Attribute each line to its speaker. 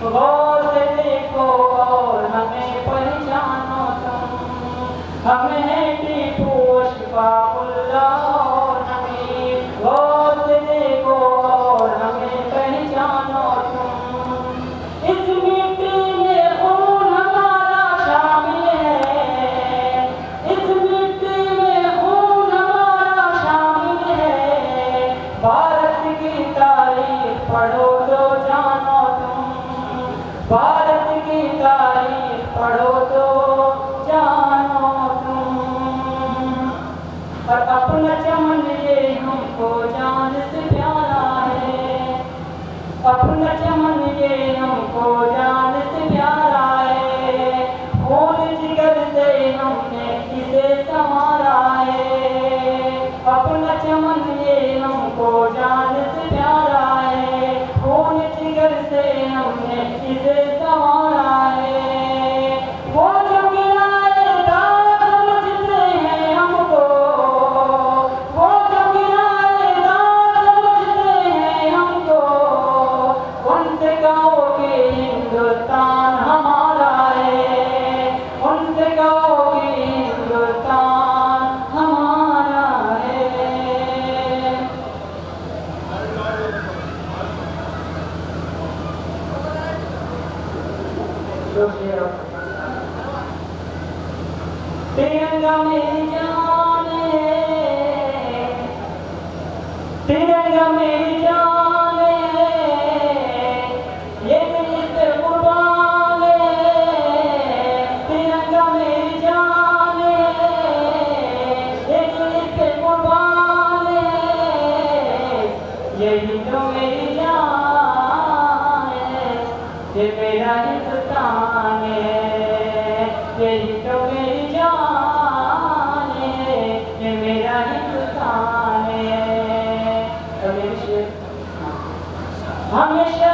Speaker 1: गौर से देखो और हमें पहचानो तुम। हम हैं टीपू अशफाकुल्लाह और हमें गौर से देखो और हमें पहचानो तुम। इस मिट्टी में खून हमारा शामिल है, इस मिट्टी में खून हमारा शामिल है। भारत की तारीख पढ़ो तो जानो तुम, भारत की तारीख पढ़ो तो जानो तुम। और अपना चमन ये हमको जान से प्यारा है, अपना चमन ये हमको जान से प्यारा है। खून जिगर से हमने इसे संवारा है, अपना चमन ये हमको जान से प्यारा है। खून जिगर से हमने इसे संवारा है। वो जो गिराए दाग समझते हैं हमको, वो जो गिराए दाग समझते हैं हमको। उनसे कहो कि हिंदुस्तान हमारा है, उनसे कहो कि हिंदुस्तान हमारा है। तिरंगा मेरी जान है, तिरंगा मेरी जान है, ये दिल पे कुर्बान है। तिरंगा मेरी जान है, ये दिल पे कुर्बान है। यही तो मेरी जान है, ये मेरा हिंदुस्तान है। यही तो मेरी जान है, ये मेरा हिंदुस्तान है। हमेशा